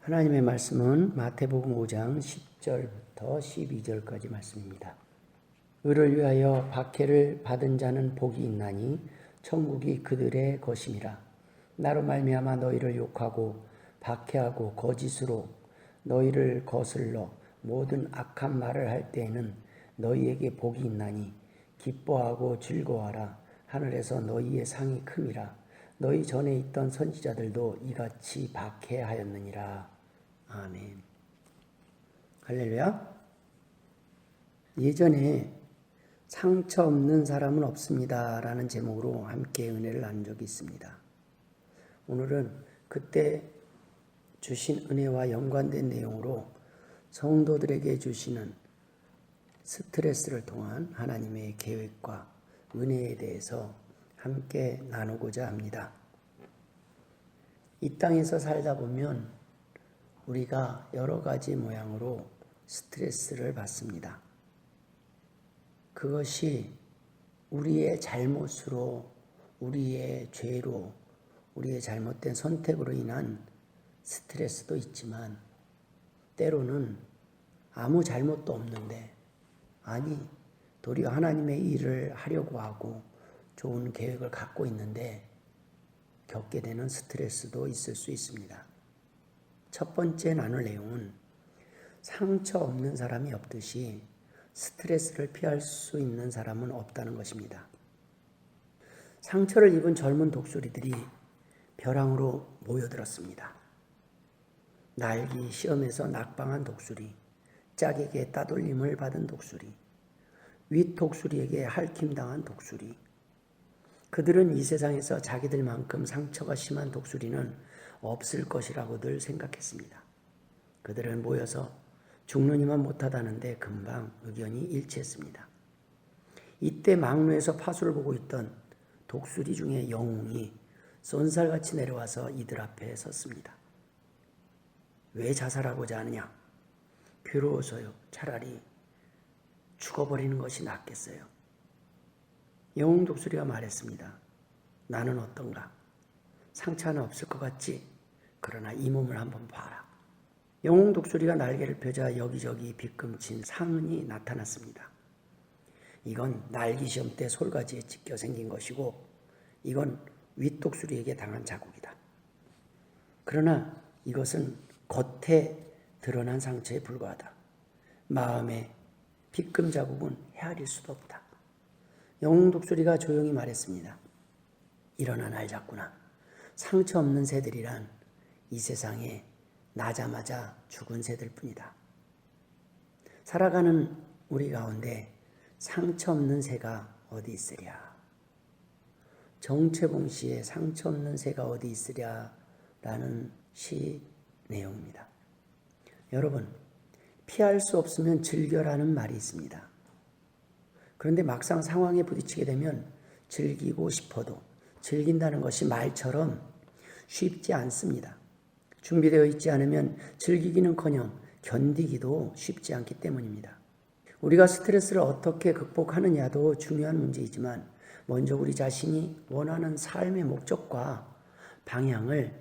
하나님의 말씀은 마태복음 5장 10절부터 12절까지 말씀입니다. 의를 위하여 박해를 받은 자는 복이 있나니 천국이 그들의 것임이라. 나로 말미암아 너희를 욕하고 박해하고 거짓으로 너희를 거슬러 모든 악한 말을 할 때에는 너희에게 복이 있나니 기뻐하고 즐거워하라. 하늘에서 너희의 상이 큼이라. 너희 전에 있던 선지자들도 이같이 박해하였느니라. 아멘. 할렐루야. 예전에 상처 없는 사람은 없습니다 라는 제목으로 함께 은혜를 나눈 적이 있습니다. 오늘은 그때 주신 은혜와 연관된 내용으로 성도들에게 주시는 스트레스를 통한 하나님의 계획과 은혜에 대해서 함께 나누고자 합니다. 이 땅에서 살다 보면 우리가 여러 가지 모양으로 스트레스를 받습니다. 그것이 우리의 잘못으로, 우리의 죄로, 우리의 잘못된 선택으로 인한 스트레스도 있지만 때로는 아무 잘못도 없는데 도리어 하나님의 일을 하려고 하고 좋은 계획을 갖고 있는데 겪게 되는 스트레스도 있을 수 있습니다. 첫 번째 나눌 내용은 상처 없는 사람이 없듯이 스트레스를 피할 수 있는 사람은 없다는 것입니다. 상처를 입은 젊은 독수리들이 벼랑으로 모여들었습니다. 날기 시험에서 낙방한 독수리, 짝에게 따돌림을 받은 독수리, 윗 독수리에게 할킴당한 독수리. 그들은 이 세상에서 자기들만큼 상처가 심한 독수리는 없을 것이라고들 생각했습니다. 그들은 모여서 죽느니만 못하다는데 금방 의견이 일치했습니다. 이때 망루에서 파수를 보고 있던 독수리 중에 영웅이 쏜살같이 내려와서 이들 앞에 섰습니다. 왜 자살하고자 하느냐? 괴로워서요. 차라리 죽어버리는 것이 낫겠어요. 영웅 독수리가 말했습니다. 나는 어떤가? 상처 하나 없을 것 같지? 그러나 이 몸을 한번 봐라. 영웅 독수리가 날개를 펴자 여기저기 빗금친 상흔이 나타났습니다. 이건 날기 시험 때 솔가지에 찢겨 생긴 것이고 이건 윗독수리에게 당한 자국이다. 그러나 이것은 겉에 드러난 상처에 불과하다. 마음의 빗금 자국은 헤아릴 수도 없다. 영웅 독수리가 조용히 말했습니다. 일어나 날 잡구나. 상처 없는 새들이란 이 세상에 나자마자 죽은 새들 뿐이다. 살아가는 우리 가운데 상처 없는 새가 어디 있으랴. 정채봉 씨의 상처 없는 새가 어디 있으랴 라는 시 내용입니다. 여러분, 피할 수 없으면 즐겨라는 말이 있습니다. 그런데 막상 상황에 부딪히게 되면 즐기고 싶어도 즐긴다는 것이 말처럼 쉽지 않습니다. 준비되어 있지 않으면 즐기기는커녕 견디기도 쉽지 않기 때문입니다. 우리가 스트레스를 어떻게 극복하느냐도 중요한 문제이지만 먼저 우리 자신이 원하는 삶의 목적과 방향을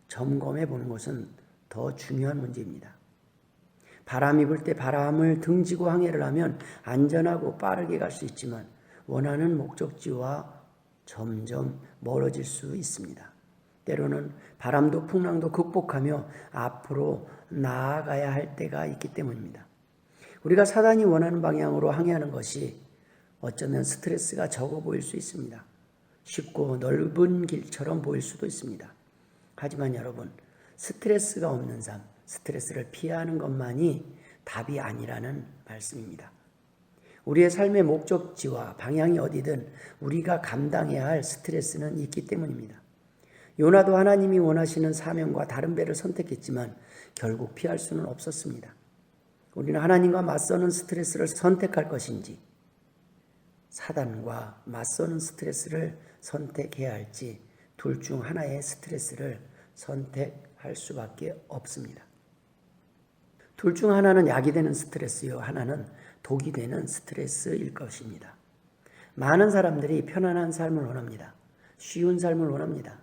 점검해 보는 것은 더 중요한 문제입니다. 바람이 불 때 바람을 등지고 항해를 하면 안전하고 빠르게 갈 수 있지만 원하는 목적지와 점점 멀어질 수 있습니다. 때로는 바람도 풍랑도 극복하며 앞으로 나아가야 할 때가 있기 때문입니다. 우리가 사단이 원하는 방향으로 항해하는 것이 어쩌면 스트레스가 적어 보일 수 있습니다. 쉽고 넓은 길처럼 보일 수도 있습니다. 하지만 여러분, 스트레스가 없는 삶, 스트레스를 피하는 것만이 답이 아니라는 말씀입니다. 우리의 삶의 목적지와 방향이 어디든 우리가 감당해야 할 스트레스는 있기 때문입니다. 요나도 하나님이 원하시는 사명과 다른 배를 선택했지만 결국 피할 수는 없었습니다. 우리는 하나님과 맞서는 스트레스를 선택할 것인지 사단과 맞서는 스트레스를 선택해야 할지 둘 중 하나의 스트레스를 선택할 수밖에 없습니다. 둘 중 하나는 약이 되는 스트레스요, 하나는 독이 되는 스트레스일 것입니다. 많은 사람들이 편안한 삶을 원합니다. 쉬운 삶을 원합니다.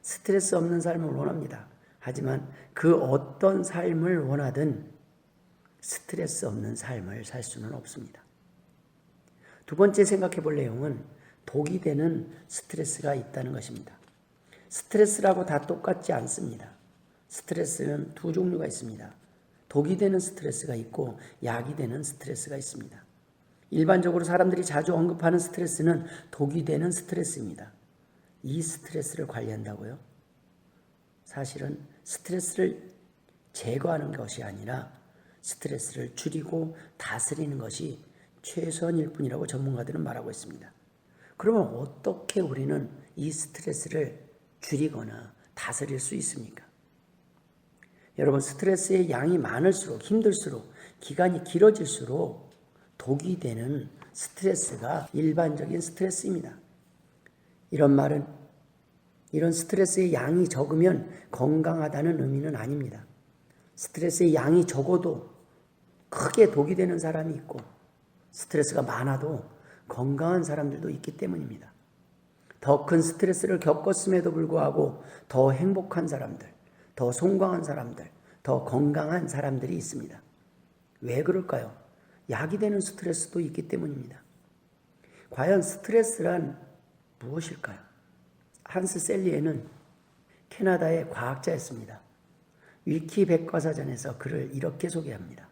스트레스 없는 삶을 원합니다. 하지만 그 어떤 삶을 원하든 스트레스 없는 삶을 살 수는 없습니다. 두 번째 생각해 볼 내용은 독이 되는 스트레스가 있다는 것입니다. 스트레스라고 다 똑같지 않습니다. 스트레스는 두 종류가 있습니다. 독이 되는 스트레스가 있고 약이 되는 스트레스가 있습니다. 일반적으로 사람들이 자주 언급하는 스트레스는 독이 되는 스트레스입니다. 이 스트레스를 관리한다고요? 사실은 스트레스를 제거하는 것이 아니라 스트레스를 줄이고 다스리는 것이 최선일 뿐이라고 전문가들은 말하고 있습니다. 그러면 어떻게 우리는 이 스트레스를 줄이거나 다스릴 수 있습니까? 여러분, 스트레스의 양이 많을수록, 힘들수록, 기간이 길어질수록 독이 되는 스트레스가 일반적인 스트레스입니다. 이런 말은 이런 스트레스의 양이 적으면 건강하다는 의미는 아닙니다. 스트레스의 양이 적어도 크게 독이 되는 사람이 있고 스트레스가 많아도 건강한 사람들도 있기 때문입니다. 더 큰 스트레스를 겪었음에도 불구하고 더 행복한 사람들, 더 송광한 사람들, 더 건강한 사람들이 있습니다. 왜 그럴까요? 약이 되는 스트레스도 있기 때문입니다. 과연 스트레스란 무엇일까요? 한스 셀리에는 캐나다의 과학자였습니다. 위키 백과사전에서 그를 이렇게 소개합니다.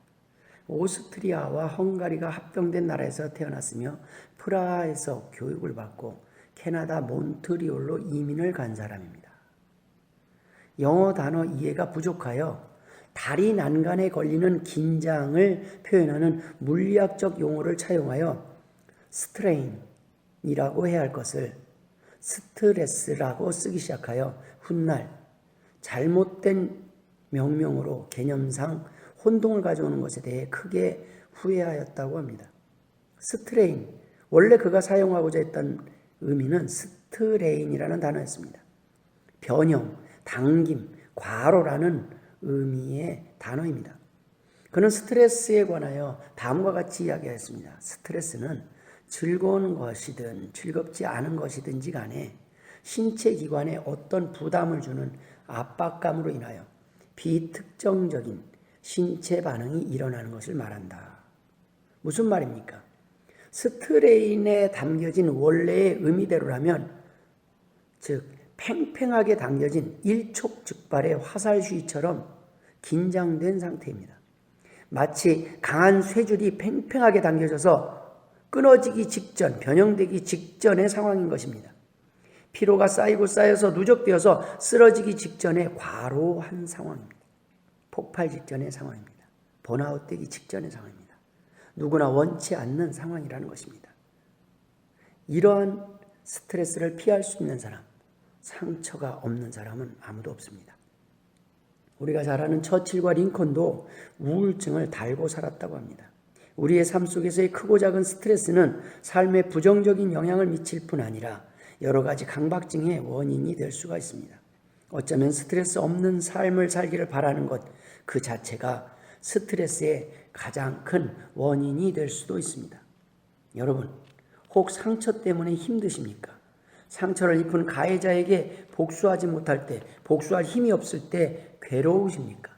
오스트리아와 헝가리가 합병된 나라에서 태어났으며 프라하에서 교육을 받고 캐나다 몬트리올로 이민을 간 사람입니다. 영어 단어 이해가 부족하여 다리 난간에 걸리는 긴장을 표현하는 물리학적 용어를 차용하여 스트레인이라고 해야 할 것을 스트레스라고 쓰기 시작하여 훗날 잘못된 명명으로 개념상 혼동을 가져오는 것에 대해 크게 후회하였다고 합니다. 스트레인, 원래 그가 사용하고자 했던 의미는 스트레인이라는 단어였습니다. 변형, 당김, 과로라는 의미의 단어입니다. 그는 스트레스에 관하여 다음과 같이 이야기했습니다. 스트레스는 즐거운 것이든 즐겁지 않은 것이든지 간에 신체 기관에 어떤 부담을 주는 압박감으로 인하여 비특정적인 신체 반응이 일어나는 것을 말한다. 무슨 말입니까? 스트레인에 담겨진 원래의 의미대로라면, 즉 팽팽하게 당겨진 일촉즉발의 화살주의처럼 긴장된 상태입니다. 마치 강한 쇠줄이 팽팽하게 당겨져서 끊어지기 직전, 변형되기 직전의 상황인 것입니다. 피로가 쌓이고 쌓여서 누적되어서 쓰러지기 직전의 과로한 상황입니다. 폭발 직전의 상황입니다. 번아웃되기 직전의 상황입니다. 누구나 원치 않는 상황이라는 것입니다. 이러한 스트레스를 피할 수 있는 사람, 상처가 없는 사람은 아무도 없습니다. 우리가 잘 아는 처칠과 링컨도 우울증을 달고 살았다고 합니다. 우리의 삶 속에서의 크고 작은 스트레스는 삶에 부정적인 영향을 미칠 뿐 아니라 여러 가지 강박증의 원인이 될 수가 있습니다. 어쩌면 스트레스 없는 삶을 살기를 바라는 것 그 자체가 스트레스의 가장 큰 원인이 될 수도 있습니다. 여러분, 혹 상처 때문에 힘드십니까? 상처를 입은 가해자에게 복수하지 못할 때, 복수할 힘이 없을 때 괴로우십니까?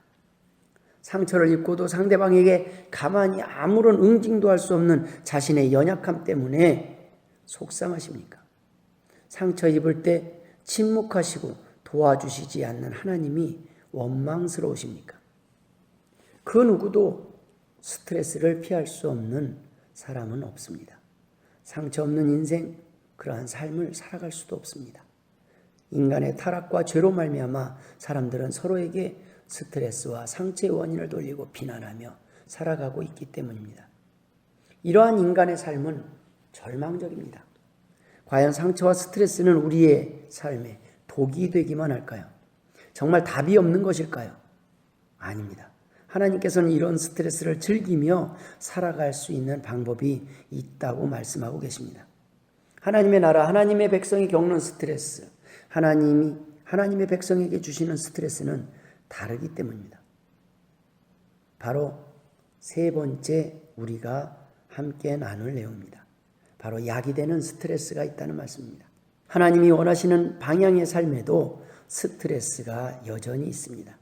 상처를 입고도 상대방에게 가만히 아무런 응징도 할 수 없는 자신의 연약함 때문에 속상하십니까? 상처 입을 때 침묵하시고 도와주시지 않는 하나님이 원망스러우십니까? 그 누구도 스트레스를 피할 수 없는 사람은 없습니다. 상처 없는 인생, 그러한 삶을 살아갈 수도 없습니다. 인간의 타락과 죄로 말미암아 사람들은 서로에게 스트레스와 상처의 원인을 돌리고 비난하며 살아가고 있기 때문입니다. 이러한 인간의 삶은 절망적입니다. 과연 상처와 스트레스는 우리의 삶에 독이 되기만 할까요? 정말 답이 없는 것일까요? 아닙니다. 하나님께서는 이런 스트레스를 즐기며 살아갈 수 있는 방법이 있다고 말씀하고 계십니다. 하나님의 나라, 하나님의 백성이 겪는 스트레스, 하나님의 백성에게 주시는 스트레스는 다르기 때문입니다. 바로 세 번째 우리가 함께 나눌 내용입니다. 바로 약이 되는 스트레스가 있다는 말씀입니다. 하나님이 원하시는 방향의 삶에도 스트레스가 여전히 있습니다.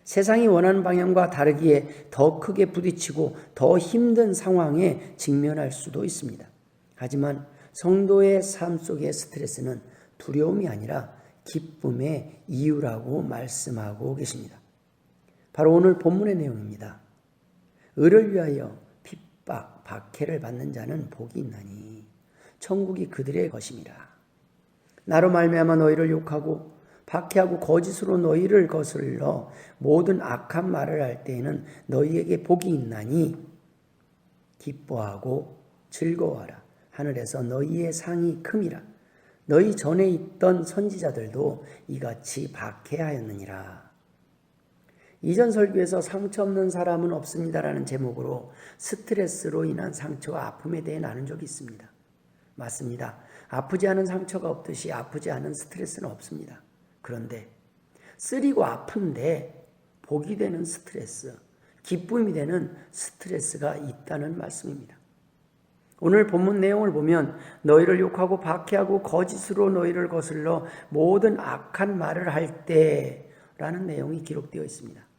세상이 원하는 방향과 다르기에 더 크게 부딪히고 더 힘든 상황에 직면할 수도 있습니다. 하지만 성도의 삶 속의 스트레스는 두려움이 아니라 기쁨의 이유라고 말씀하고 계십니다. 바로 오늘 본문의 내용입니다. 의를 위하여 핍박, 박해를 받는 자는 복이 있나니 천국이 그들의 것임이라. 나로 말미암아 너희를 욕하고 박해하고 거짓으로 너희를 거슬러 모든 악한 말을 할 때에는 너희에게 복이 있나니 기뻐하고 즐거워하라. 하늘에서 너희의 상이 큼이라. 너희 전에 있던 선지자들도 이같이 박해하였느니라. 이전 설교에서 상처 없는 사람은 없습니다라는 제목으로 스트레스로 인한 상처와 아픔에 대해 나눈 적이 있습니다. 맞습니다. 아프지 않은 상처가 없듯이 아프지 않은 스트레스는 없습니다. 그런데 쓰리고 아픈데 복이 되는 스트레스, 기쁨이 되는 스트레스가 있다는 말씀입니다. 오늘 본문 내용을 보면 너희를 욕하고 박해하고 거짓으로 너희를 거슬러 모든 악한 말을 할 때라는 내용이 기록되어 있습니다.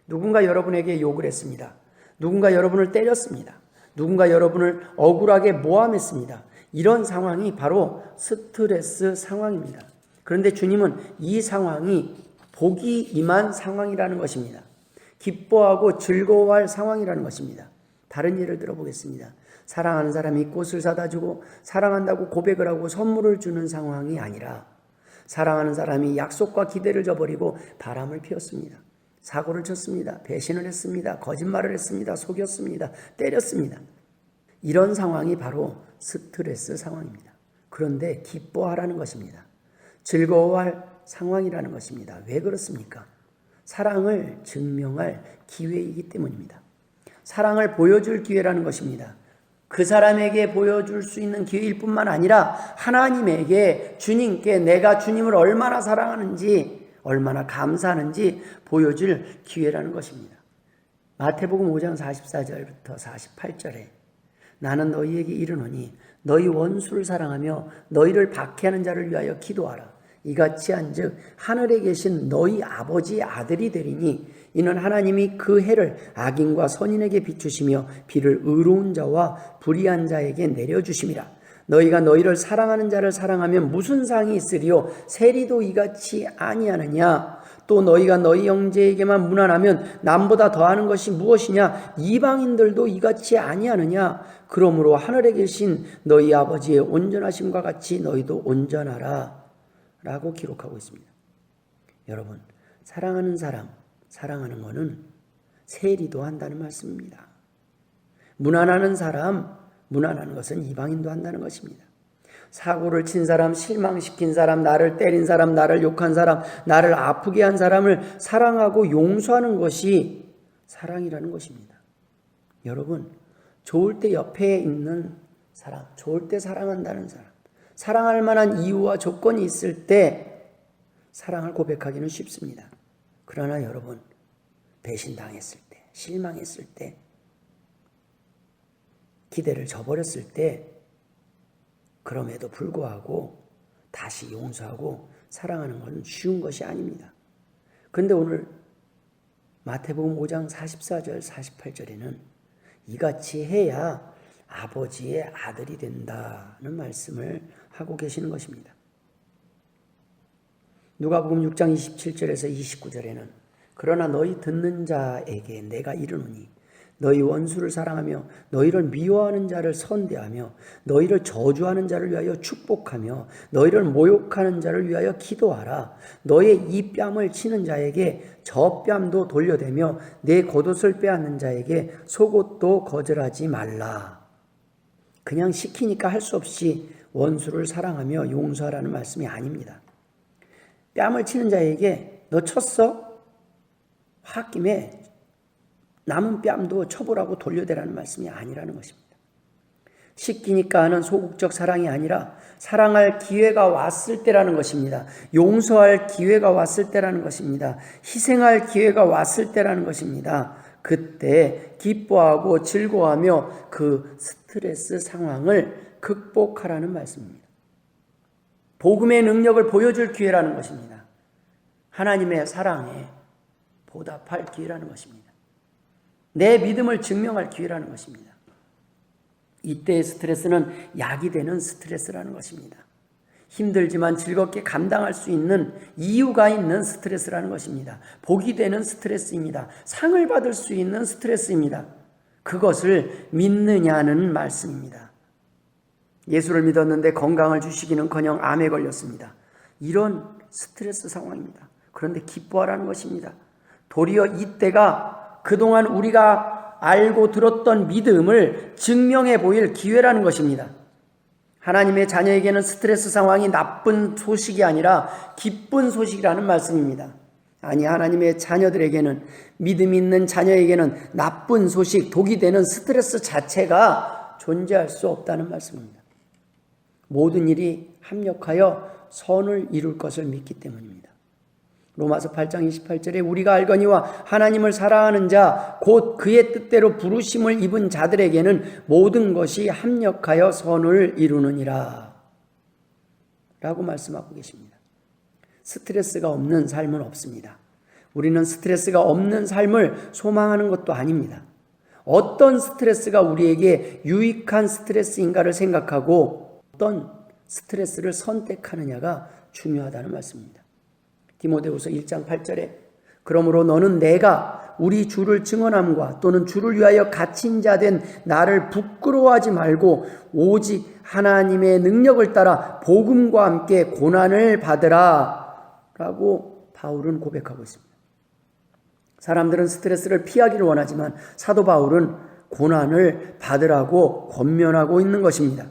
누군가 여러분에게 욕을 했습니다. 누군가 여러분을 때렸습니다. 누군가 여러분을 억울하게 모함했습니다. 이런 상황이 바로 스트레스 상황입니다. 그런데 주님은 이 상황이 복이 임한 상황이라는 것입니다. 기뻐하고 즐거워할 상황이라는 것입니다. 다른 예를 들어보겠습니다. 사랑하는 사람이 꽃을 사다 주고 사랑한다고 고백을 하고 선물을 주는 상황이 아니라 사랑하는 사람이 약속과 기대를 저버리고 바람을 피웠습니다. 사고를 쳤습니다. 배신을 했습니다. 거짓말을 했습니다. 속였습니다. 때렸습니다. 이런 상황이 바로 스트레스 상황입니다. 그런데 기뻐하라는 것입니다. 즐거워할 상황이라는 것입니다. 왜 그렇습니까? 사랑을 증명할 기회이기 때문입니다. 사랑을 보여줄 기회라는 것입니다. 그 사람에게 보여줄 수 있는 기회일 뿐만 아니라 하나님에게, 주님께 내가 주님을 얼마나 사랑하는지, 얼마나 감사하는지 보여줄 기회라는 것입니다. 마태복음 5장 44절부터 48절에 나는 너희에게 이르노니 너희 원수를 사랑하며 너희를 박해하는 자를 위하여 기도하라. 이같이 한즉 하늘에 계신 너희 아버지의 아들이 되리니 이는 하나님이 그 해를 악인과 선인에게 비추시며 비를 의로운 자와 불의한 자에게 내려주심이라. 너희가 너희를 사랑하는 자를 사랑하면 무슨 상이 있으리요? 세리도 이같이 아니하느냐? 또 너희가 너희 형제에게만 무난하면 남보다 더하는 것이 무엇이냐? 이방인들도 이같이 아니하느냐? 그러므로 하늘에 계신 너희 아버지의 온전하심과 같이 너희도 온전하라 라고 기록하고 있습니다. 여러분, 사랑하는 사람, 사랑하는 것은 세리도 한다는 말씀입니다. 무난하는 사람, 무난하는 것은 이방인도 한다는 것입니다. 사고를 친 사람, 실망시킨 사람, 나를 때린 사람, 나를 욕한 사람, 나를 아프게 한 사람을 사랑하고 용서하는 것이 사랑이라는 것입니다. 여러분, 좋을 때 옆에 있는 사람, 좋을 때 사랑한다는 사람, 사랑할 만한 이유와 조건이 있을 때 사랑을 고백하기는 쉽습니다. 그러나 여러분, 배신당했을 때, 실망했을 때, 기대를 저버렸을 때 그럼에도 불구하고 다시 용서하고 사랑하는 것은 쉬운 것이 아닙니다. 그런데 오늘 마태복음 5장 44절 48절에는 이같이 해야 아버지의 아들이 된다는 말씀을 하고 계시는 것입니다. 누가복음 6장 27절에서 29절에는 그러나 너희 듣는 자에게 내가 이르노니 너희 원수를 사랑하며 너희를 미워하는 자를 선대하며 너희를 저주하는 자를 위하여 축복하며 너희를 모욕하는 자를 위하여 기도하라. 너의 이 뺨을 치는 자에게 저 뺨도 돌려대며 내 겉옷을 빼앗는 자에게 속옷도 거절하지 말라. 그냥 시키니까 할 수 없이 원수를 사랑하며 용서하라는 말씀이 아닙니다. 뺨을 치는 자에게 너 쳤어? 홧김에 남은 뺨도 쳐보라고 돌려대라는 말씀이 아니라는 것입니다. 시키니까 하는 소극적 사랑이 아니라 사랑할 기회가 왔을 때라는 것입니다. 용서할 기회가 왔을 때라는 것입니다. 희생할 기회가 왔을 때라는 것입니다. 그때 기뻐하고 즐거워하며 그 스트레스 상황을 극복하라는 말씀입니다. 복음의 능력을 보여줄 기회라는 것입니다. 하나님의 사랑에 보답할 기회라는 것입니다. 내 믿음을 증명할 기회라는 것입니다. 이때의 스트레스는 약이 되는 스트레스라는 것입니다. 힘들지만 즐겁게 감당할 수 있는 이유가 있는 스트레스라는 것입니다. 복이 되는 스트레스입니다. 상을 받을 수 있는 스트레스입니다. 그것을 믿느냐는 말씀입니다. 예수를 믿었는데 건강을 주시기는커녕 암에 걸렸습니다. 이런 스트레스 상황입니다. 그런데 기뻐하라는 것입니다. 도리어 이때가 그동안 우리가 알고 들었던 믿음을 증명해 보일 기회라는 것입니다. 하나님의 자녀에게는 스트레스 상황이 나쁜 소식이 아니라 기쁜 소식이라는 말씀입니다. 아니, 하나님의 자녀들에게는, 믿음 있는 자녀에게는 나쁜 소식, 독이 되는 스트레스 자체가 존재할 수 없다는 말씀입니다. 모든 일이 합력하여 선을 이룰 것을 믿기 때문입니다. 로마서 8장 28절에 우리가 알거니와 하나님을 사랑하는 자 곧 그의 뜻대로 부르심을 입은 자들에게는 모든 것이 합력하여 선을 이루느니라 라고 말씀하고 계십니다. 스트레스가 없는 삶은 없습니다. 우리는 스트레스가 없는 삶을 소망하는 것도 아닙니다. 어떤 스트레스가 우리에게 유익한 스트레스인가를 생각하고 어떤 스트레스를 선택하느냐가 중요하다는 말씀입니다. 디모데후서 1장 8절에 그러므로 너는 내가 우리 주를 증언함과 또는 주를 위하여 갇힌 자 된 나를 부끄러워하지 말고 오직 하나님의 능력을 따라 복음과 함께 고난을 받으라 라고 바울은 고백하고 있습니다. 사람들은 스트레스를 피하기를 원하지만 사도 바울은 고난을 받으라고 권면하고 있는 것입니다.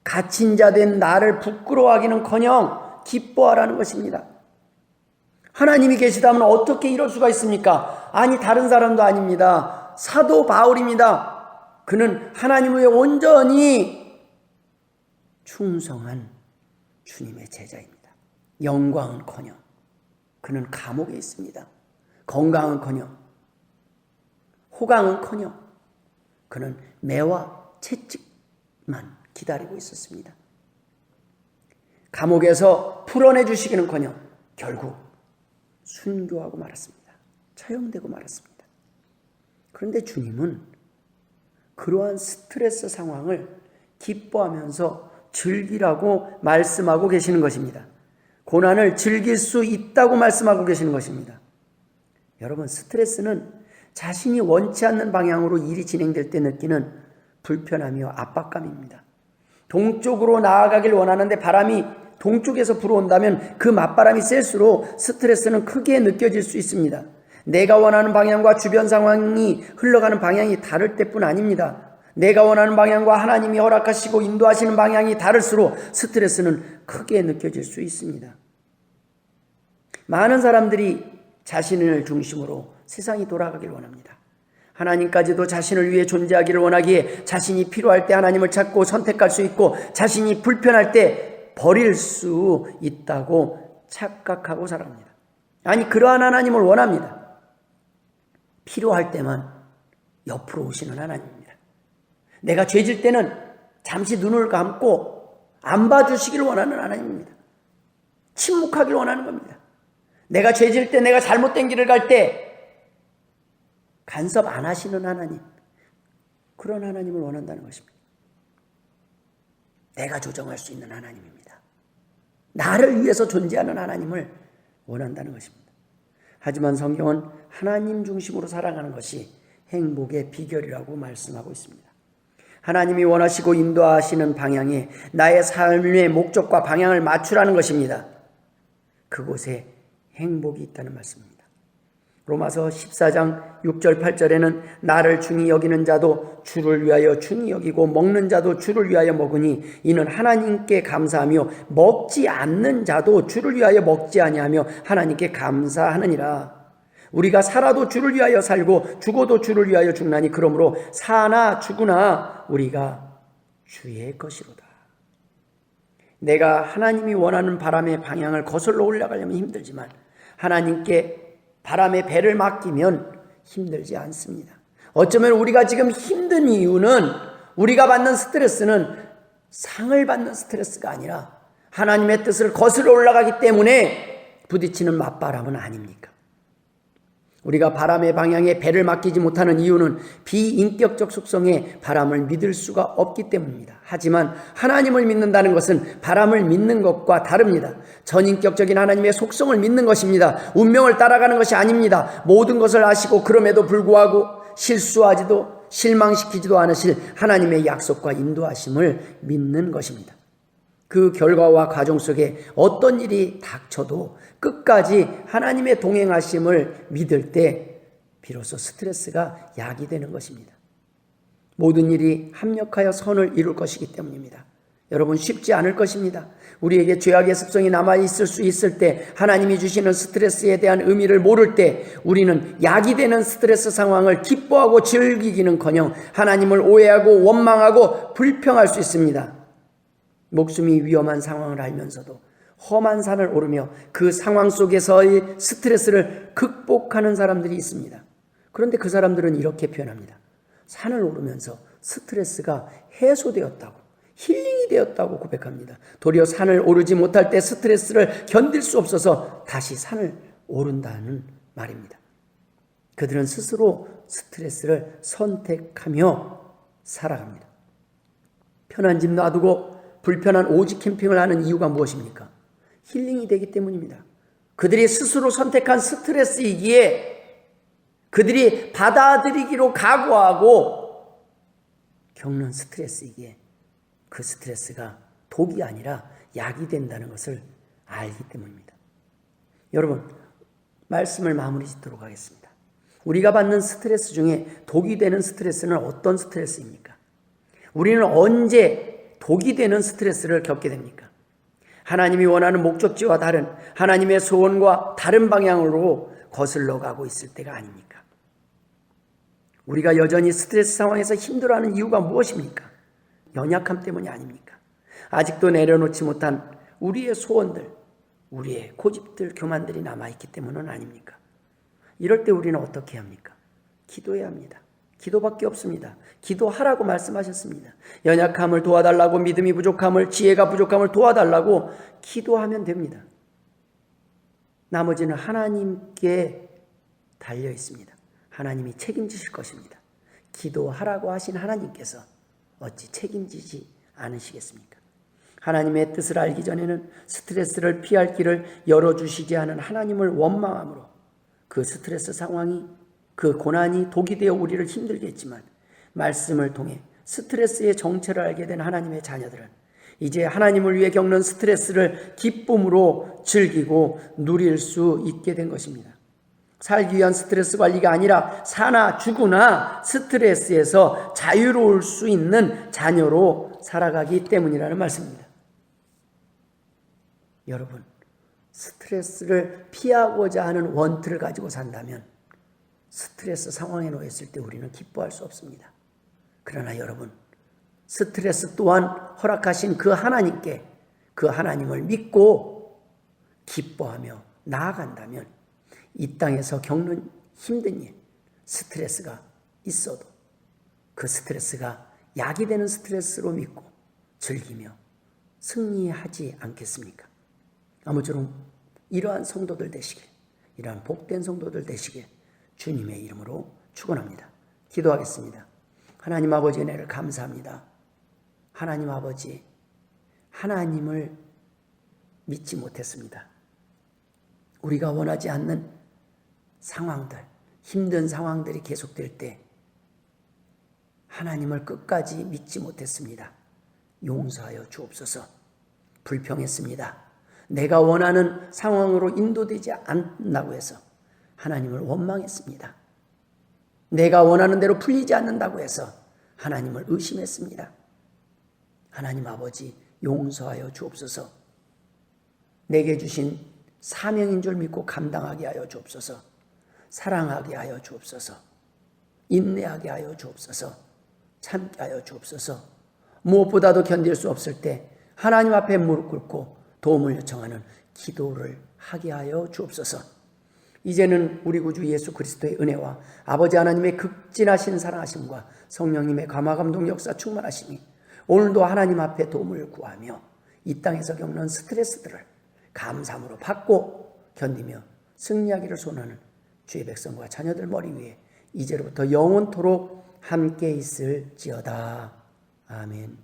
갇힌 자 된 나를 부끄러워하기는커녕 기뻐하라는 것입니다. 하나님이 계시다면 어떻게 이럴 수가 있습니까? 아니, 다른 사람도 아닙니다. 사도 바울입니다. 그는 하나님 위에 온전히 충성한 주님의 제자입니다. 영광은커녕 그는 감옥에 있습니다. 건강은커녕 호강은커녕 그는 매와 채찍만 기다리고 있었습니다. 감옥에서 풀어내 주시기는커녕 결국 순교하고 말았습니다. 처형되고 말았습니다. 그런데 주님은 그러한 스트레스 상황을 기뻐하면서 즐기라고 말씀하고 계시는 것입니다. 고난을 즐길 수 있다고 말씀하고 계시는 것입니다. 여러분, 스트레스는 자신이 원치 않는 방향으로 일이 진행될 때 느끼는 불편함이요 압박감입니다. 동쪽으로 나아가길 원하는데 바람이 동쪽에서 불어온다면 그 맞바람이 셀수록 스트레스는 크게 느껴질 수 있습니다. 내가 원하는 방향과 주변 상황이 흘러가는 방향이 다를 때뿐 아닙니다. 내가 원하는 방향과 하나님이 허락하시고 인도하시는 방향이 다를수록 스트레스는 크게 느껴질 수 있습니다. 많은 사람들이 자신을 중심으로 세상이 돌아가길 원합니다. 하나님까지도 자신을 위해 존재하기를 원하기에 자신이 필요할 때 하나님을 찾고 선택할 수 있고 자신이 불편할 때 버릴 수 있다고 착각하고 살아갑니다. 아니, 그러한 하나님을 원합니다. 필요할 때만 옆으로 오시는 하나님입니다. 내가 죄질 때는 잠시 눈을 감고 안 봐주시기를 원하는 하나님입니다. 침묵하기를 원하는 겁니다. 내가 죄질 때, 내가 잘못된 길을 갈 때 간섭 안 하시는 하나님, 그런 하나님을 원한다는 것입니다. 내가 조정할 수 있는 하나님입니다. 나를 위해서 존재하는 하나님을 원한다는 것입니다. 하지만 성경은 하나님 중심으로 살아가는 것이 행복의 비결이라고 말씀하고 있습니다. 하나님이 원하시고 인도하시는 방향에 나의 삶의 목적과 방향을 맞추라는 것입니다. 그곳에 행복이 있다는 말씀입니다. 로마서 14장 6절 8절에는 나를 중히 여기는 자도 주를 위하여 중히 여기고 먹는 자도 주를 위하여 먹으니 이는 하나님께 감사하며 먹지 않는 자도 주를 위하여 먹지 아니하며 하나님께 감사하느니라. 우리가 살아도 주를 위하여 살고 죽어도 주를 위하여 죽나니 그러므로 사나 죽으나 우리가 주의 것이로다. 내가 하나님이 원하는 바람의 방향을 거슬러 올라가려면 힘들지만 하나님께 바람의 배를 맡기면 힘들지 않습니다. 어쩌면 우리가 지금 힘든 이유는 우리가 받는 스트레스는 상을 받는 스트레스가 아니라 하나님의 뜻을 거슬러 올라가기 때문에 부딪히는 맞바람은 아닙니까? 우리가 바람의 방향에 배를 맡기지 못하는 이유는 비인격적 속성의 바람을 믿을 수가 없기 때문입니다. 하지만 하나님을 믿는다는 것은 바람을 믿는 것과 다릅니다. 전인격적인 하나님의 속성을 믿는 것입니다. 운명을 따라가는 것이 아닙니다. 모든 것을 아시고 그럼에도 불구하고 실수하지도 실망시키지도 않으실 하나님의 약속과 인도하심을 믿는 것입니다. 그 결과와 과정 속에 어떤 일이 닥쳐도 끝까지 하나님의 동행하심을 믿을 때 비로소 스트레스가 약이 되는 것입니다. 모든 일이 합력하여 선을 이룰 것이기 때문입니다. 여러분, 쉽지 않을 것입니다. 우리에게 죄악의 습성이 남아있을 수 있을 때, 하나님이 주시는 스트레스에 대한 의미를 모를 때 우리는 약이 되는 스트레스 상황을 기뻐하고 즐기기는커녕 하나님을 오해하고 원망하고 불평할 수 있습니다. 목숨이 위험한 상황을 알면서도 험한 산을 오르며 그 상황 속에서의 스트레스를 극복하는 사람들이 있습니다. 그런데 그 사람들은 이렇게 표현합니다. 산을 오르면서 스트레스가 해소되었다고, 힐링이 되었다고 고백합니다. 도리어 산을 오르지 못할 때 스트레스를 견딜 수 없어서 다시 산을 오른다는 말입니다. 그들은 스스로 스트레스를 선택하며 살아갑니다. 편한 집 놔두고 불편한 오지 캠핑을 하는 이유가 무엇입니까? 힐링이 되기 때문입니다. 그들이 스스로 선택한 스트레스이기에 그들이 받아들이기로 각오하고 겪는 스트레스이기에 그 스트레스가 독이 아니라 약이 된다는 것을 알기 때문입니다. 여러분, 말씀을 마무리 짓도록 하겠습니다. 우리가 받는 스트레스 중에 독이 되는 스트레스는 어떤 스트레스입니까? 우리는 언제 독이 되는 스트레스를 겪게 됩니까? 하나님이 원하는 목적지와 다른 하나님의 소원과 다른 방향으로 거슬러 가고 있을 때가 아닙니까? 우리가 여전히 스트레스 상황에서 힘들어하는 이유가 무엇입니까? 연약함 때문이 아닙니까? 아직도 내려놓지 못한 우리의 소원들, 우리의 고집들, 교만들이 남아있기 때문은 아닙니까? 이럴 때 우리는 어떻게 합니까? 기도해야 합니다. 기도밖에 없습니다. 기도하라고 말씀하셨습니다. 연약함을 도와달라고, 믿음이 부족함을, 지혜가 부족함을 도와달라고 기도하면 됩니다. 나머지는 하나님께 달려 있습니다. 하나님이 책임지실 것입니다. 기도하라고 하신 하나님께서 어찌 책임지지 않으시겠습니까? 하나님의 뜻을 알기 전에는 스트레스를 피할 길을 열어주시지 않은 하나님을 원망함으로 그 스트레스 상황이, 그 고난이 독이 되어 우리를 힘들게 했지만 말씀을 통해 스트레스의 정체를 알게 된 하나님의 자녀들은 이제 하나님을 위해 겪는 스트레스를 기쁨으로 즐기고 누릴 수 있게 된 것입니다. 살기 위한 스트레스 관리가 아니라 사나 죽으나 스트레스에서 자유로울 수 있는 자녀로 살아가기 때문이라는 말씀입니다. 여러분, 스트레스를 피하고자 하는 원투를 가지고 산다면 스트레스 상황에 놓였을 때 우리는 기뻐할 수 없습니다. 그러나 여러분, 스트레스 또한 허락하신 그 하나님께, 그 하나님을 믿고 기뻐하며 나아간다면 이 땅에서 겪는 힘든 일, 스트레스가 있어도 그 스트레스가 약이 되는 스트레스로 믿고 즐기며 승리하지 않겠습니까? 아무쪼록 이러한 성도들 되시길, 이러한 복된 성도들 되시길 주님의 이름으로 축원합니다. 기도하겠습니다. 하나님 아버지, 은혜를 감사합니다. 하나님 아버지, 하나님을 믿지 못했습니다. 우리가 원하지 않는 상황들, 힘든 상황들이 계속될 때 하나님을 끝까지 믿지 못했습니다. 용서하여 주옵소서. 불평했습니다. 내가 원하는 상황으로 인도되지 않는다고 해서 하나님을 원망했습니다. 내가 원하는 대로 풀리지 않는다고 해서 하나님을 의심했습니다. 하나님 아버지, 용서하여 주옵소서. 내게 주신 사명인 줄 믿고 감당하게 하여 주옵소서. 사랑하게 하여 주옵소서. 인내하게 하여 주옵소서. 참게 하여 주옵소서. 무엇보다도 견딜 수 없을 때 하나님 앞에 무릎 꿇고 도움을 요청하는 기도를 하게 하여 주옵소서. 이제는 우리 구주 예수 그리스도의 은혜와 아버지 하나님의 극진하신 사랑하심과 성령님의 감화감동 역사 충만하심이 오늘도 하나님 앞에 도움을 구하며 이 땅에서 겪는 스트레스들을 감사함으로 받고 견디며 승리하기를 소원하는 주의 백성과 자녀들 머리 위에 이제로부터 영원토록 함께 있을지어다. 아멘.